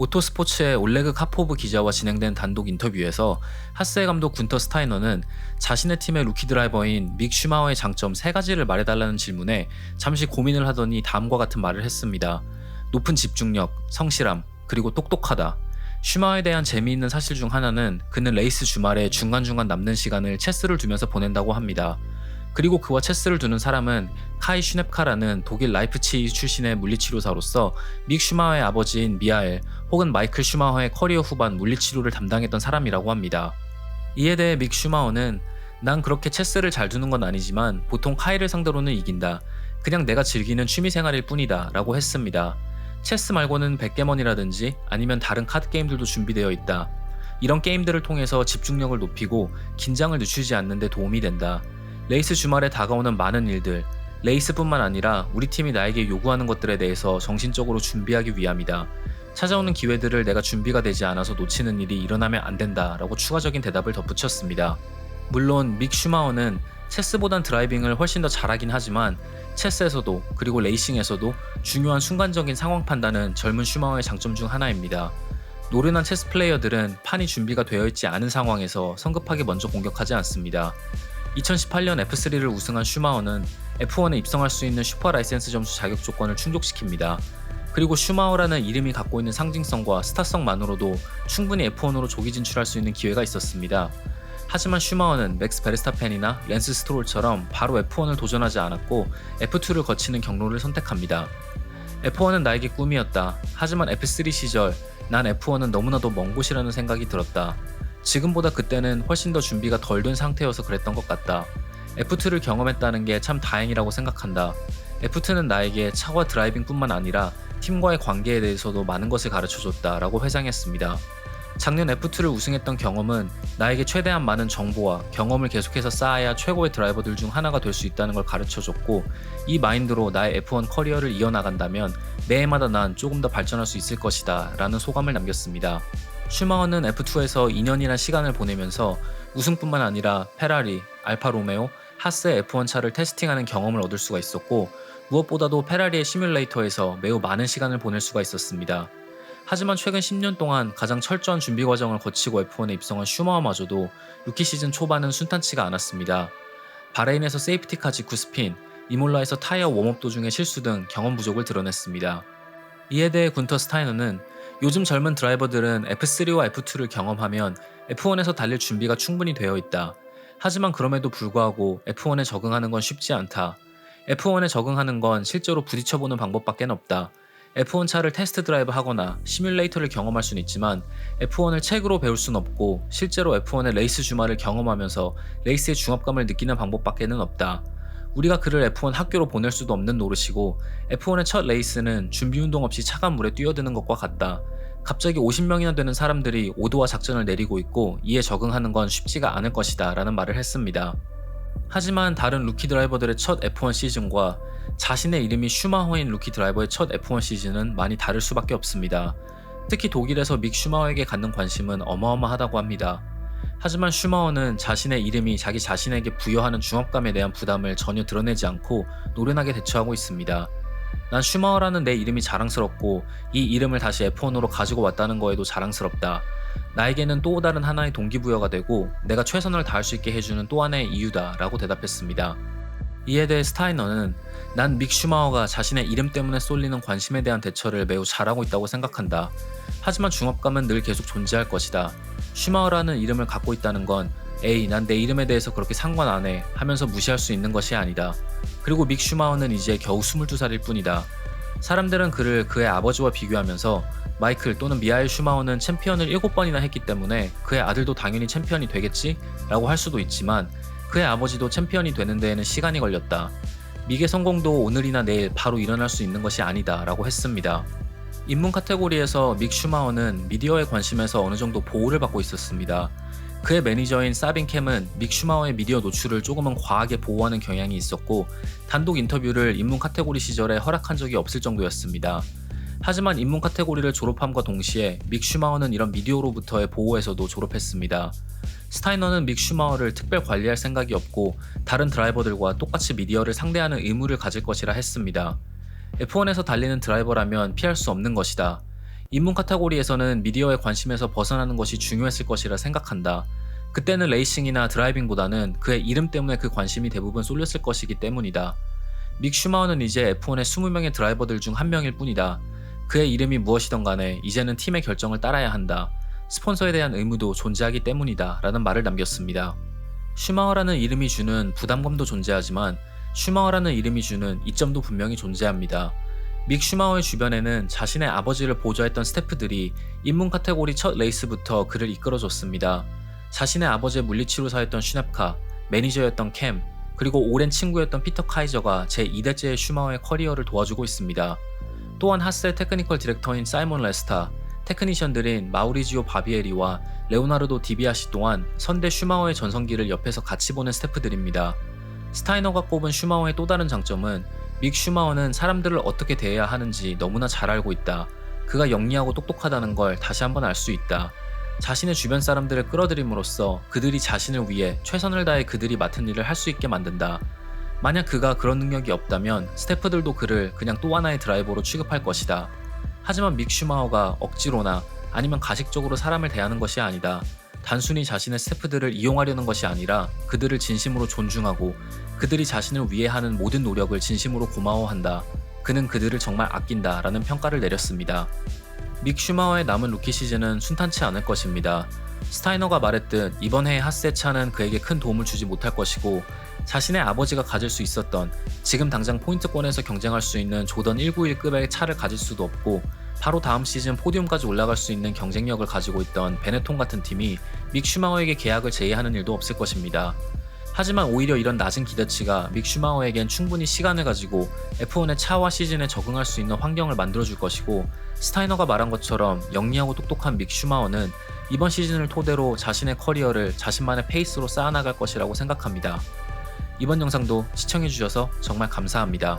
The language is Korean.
오토스포츠의 올레그 카포브 기자와 진행된 단독 인터뷰에서 하스의 감독 군터 스타이너는 자신의 팀의 루키 드라이버인 믹 슈마허의 장점 3가지를 말해달라는 질문에 잠시 고민을 하더니 다음과 같은 말을 했습니다. 높은 집중력, 성실함, 그리고 똑똑하다. 슈마허에 대한 재미있는 사실 중 하나는 그는 레이스 주말에 중간중간 남는 시간을 체스를 두면서 보낸다고 합니다. 그리고 그와 체스를 두는 사람은 카이 슈넵카라는 독일 라이프치히 출신의 물리치료사로서 믹 슈마허의 아버지인 미하엘 혹은 마이클 슈마허의 커리어 후반 물리치료를 담당했던 사람이라고 합니다. 이에 대해 믹 슈마허는 난 그렇게 체스를 잘 두는 건 아니지만 보통 카이를 상대로는 이긴다. 그냥 내가 즐기는 취미생활일 뿐이다 라고 했습니다. 체스 말고는 백게먼이라든지 아니면 다른 카드 게임들도 준비되어 있다. 이런 게임들을 통해서 집중력을 높이고 긴장을 늦추지 않는 데 도움이 된다. 레이스 주말에 다가오는 많은 일들, 레이스뿐만 아니라 우리 팀이 나에게 요구하는 것들에 대해서 정신적으로 준비하기 위함이다. 찾아오는 기회들을 내가 준비가 되지 않아서 놓치는 일이 일어나면 안 된다 라고 추가적인 대답을 덧붙였습니다. 물론 믹 슈마허는 체스보단 드라이빙을 훨씬 더 잘하긴 하지만 체스에서도 그리고 레이싱에서도 중요한 순간적인 상황 판단은 젊은 슈마허의 장점 중 하나입니다. 노련한 체스 플레이어들은 판이 준비가 되어 있지 않은 상황에서 성급하게 먼저 공격하지 않습니다. 2018년 F3를 우승한 슈마허는 F1에 입성할 수 있는 슈퍼 라이센스 점수 자격 조건을 충족시킵니다. 그리고 슈마허라는 이름이 갖고 있는 상징성과 스타성만으로도 충분히 F1으로 조기 진출할 수 있는 기회가 있었습니다. 하지만 슈마허는 맥스 베르스타펜이나 랜스 스트롤처럼 바로 F1을 도전하지 않았고 F2를 거치는 경로를 선택합니다. F1은 나에게 꿈이었다. 하지만 F3 시절 난 F1은 너무나도 먼 곳이라는 생각이 들었다. 지금보다 그때는 훨씬 더 준비가 덜 된 상태여서 그랬던 것 같다. F2를 경험했다는 게 참 다행이라고 생각한다. F2는 나에게 차와 드라이빙뿐만 아니라 팀과의 관계에 대해서도 많은 것을 가르쳐줬다 라고 회상했습니다. 작년 F2를 우승했던 경험은 나에게 최대한 많은 정보와 경험을 계속해서 쌓아야 최고의 드라이버들 중 하나가 될 수 있다는 걸 가르쳐줬고 이 마인드로 나의 F1 커리어를 이어나간다면 매해마다 난 조금 더 발전할 수 있을 것이다 라는 소감을 남겼습니다. 슈마허는 F2에서 2년이나 시간을 보내면서 우승뿐만 아니라 페라리, 알파로메오, 하스의 F1 차를 테스팅하는 경험을 얻을 수가 있었고 무엇보다도 페라리의 시뮬레이터에서 매우 많은 시간을 보낼 수가 있었습니다. 하지만 최근 10년 동안 가장 철저한 준비 과정을 거치고 F1에 입성한 슈마허마저도 루키 시즌 초반은 순탄치가 않았습니다. 바레인에서 세이프티카 직후 스핀, 이몰라에서 타이어 웜업 도중의 실수 등 경험 부족을 드러냈습니다. 이에 대해 군터 스타이너는 요즘 젊은 드라이버들은 F3와 F2를 경험하면 F1에서 달릴 준비가 충분히 되어 있다. 하지만 그럼에도 불구하고 F1에 적응하는 건 쉽지 않다. F1에 적응하는 건 실제로 부딪혀보는 방법밖에 없다. F1 차를 테스트 드라이브 하거나 시뮬레이터를 경험할 수는 있지만 F1을 책으로 배울 순 없고 실제로 F1의 레이스 주말을 경험하면서 레이스의 중압감을 느끼는 방법밖에는 없다. 우리가 그를 F1 학교로 보낼 수도 없는 노릇이고 F1의 첫 레이스는 준비 운동 없이 차가운 물에 뛰어드는 것과 같다. 갑자기 50명이나 되는 사람들이 오도와 작전을 내리고 있고 이에 적응하는 건 쉽지가 않을 것이다 라는 말을 했습니다. 하지만 다른 루키 드라이버들의 첫 F1 시즌과 자신의 이름이 슈마허인 루키 드라이버의 첫 F1 시즌은 많이 다를 수밖에 없습니다. 특히 독일에서 믹 슈마허에게 갖는 관심은 어마어마하다고 합니다. 하지만 슈마허는 자신의 이름이 자기 자신에게 부여하는 중압감에 대한 부담을 전혀 드러내지 않고 노련하게 대처하고 있습니다. 난 슈마허라는 내 이름이 자랑스럽고 이 이름을 다시 F1으로 가지고 왔다는 거에도 자랑스럽다. 나에게는 또 다른 하나의 동기부여가 되고 내가 최선을 다할 수 있게 해주는 또 하나의 이유다 라고 대답했습니다. 이에 대해 스타이너는 난 믹 슈마허가 자신의 이름 때문에 쏠리는 관심에 대한 대처를 매우 잘하고 있다고 생각한다. 하지만 중압감은 늘 계속 존재할 것이다. 슈마허라는 이름을 갖고 있다는 건 에이 난 내 이름에 대해서 그렇게 상관 안 해 하면서 무시할 수 있는 것이 아니다. 그리고 믹 슈마허는 이제 겨우 22살일 뿐이다. 사람들은 그를 그의 아버지와 비교하면서 마이클 또는 미하엘 슈마허는 챔피언을 7번이나 했기 때문에 그의 아들도 당연히 챔피언이 되겠지? 라고 할 수도 있지만 그의 아버지도 챔피언이 되는 데에는 시간이 걸렸다. 믹의 성공도 오늘이나 내일 바로 일어날 수 있는 것이 아니다 라고 했습니다. 입문 카테고리에서 믹 슈마허는 미디어의 관심에서 어느 정도 보호를 받고 있었습니다. 그의 매니저인 사빈 캠은 믹 슈마허의 미디어 노출을 조금은 과하게 보호하는 경향이 있었고 단독 인터뷰를 입문 카테고리 시절에 허락한 적이 없을 정도였습니다. 하지만 입문 카테고리를 졸업함과 동시에 믹 슈마허는 이런 미디어로부터의 보호에서도 졸업했습니다. 스타이너는 믹 슈마허를 특별 관리할 생각이 없고 다른 드라이버들과 똑같이 미디어를 상대하는 의무를 가질 것이라 했습니다. F1에서 달리는 드라이버라면 피할 수 없는 것이다. 입문 카테고리에서는 미디어의 관심에서 벗어나는 것이 중요했을 것이라 생각한다. 그때는 레이싱이나 드라이빙보다는 그의 이름 때문에 그 관심이 대부분 쏠렸을 것이기 때문이다. 믹 슈마허는 이제 F1의 20명의 드라이버들 중 한 명일 뿐이다. 그의 이름이 무엇이든 간에 이제는 팀의 결정을 따라야 한다. 스폰서에 대한 의무도 존재하기 때문이다. 라는 말을 남겼습니다. 슈마허라는 이름이 주는 부담감도 존재하지만 슈마허라는 이름이 주는 이점도 분명히 존재합니다. 믹 슈마허의 주변에는 자신의 아버지를 보좌했던 스태프들이 입문 카테고리 첫 레이스부터 그를 이끌어줬습니다. 자신의 아버지의 물리치료사였던 슈냅카, 매니저였던 캠, 그리고 오랜 친구였던 피터 카이저가 제2대째의 슈마허의 커리어를 도와주고 있습니다. 또한 하스의 테크니컬 디렉터인 사이먼 레스타, 테크니션들인 마우리지오 바비에리와 레오나르도 디비아시 또한 선대 슈마허의 전성기를 옆에서 같이 보는 스태프들입니다. 스타이너가 꼽은 슈마허의 또 다른 장점은 믹 슈마허는 사람들을 어떻게 대해야 하는지 너무나 잘 알고 있다. 그가 영리하고 똑똑하다는 걸 다시 한번 알 수 있다. 자신의 주변 사람들을 끌어들임으로써 그들이 자신을 위해 최선을 다해 그들이 맡은 일을 할 수 있게 만든다. 만약 그가 그런 능력이 없다면 스태프들도 그를 그냥 또 하나의 드라이버로 취급할 것이다. 하지만 믹 슈마허가 억지로나 아니면 가식적으로 사람을 대하는 것이 아니다. 단순히 자신의 스태프들을 이용하려는 것이 아니라 그들을 진심으로 존중하고 그들이 자신을 위해 하는 모든 노력을 진심으로 고마워한다. 그는 그들을 정말 아낀다 라는 평가를 내렸습니다. 믹 슈마허의 남은 루키 시즌은 순탄치 않을 것입니다. 스타이너가 말했듯 이번 해의 하스의 차는 그에게 큰 도움을 주지 못할 것이고 자신의 아버지가 가질 수 있었던 지금 당장 포인트권에서 경쟁할 수 있는 조던 191급의 차를 가질 수도 없고 바로 다음 시즌 포디움까지 올라갈 수 있는 경쟁력을 가지고 있던 베네통 같은 팀이 믹 슈마허에게 계약을 제의하는 일도 없을 것입니다. 하지만 오히려 이런 낮은 기대치가 믹 슈마허에겐 충분히 시간을 가지고 F1의 차와 시즌에 적응할 수 있는 환경을 만들어줄 것이고 스타이너가 말한 것처럼 영리하고 똑똑한 믹 슈마허는 이번 시즌을 토대로 자신의 커리어를 자신만의 페이스로 쌓아나갈 것이라고 생각합니다. 이번 영상도 시청해주셔서 정말 감사합니다.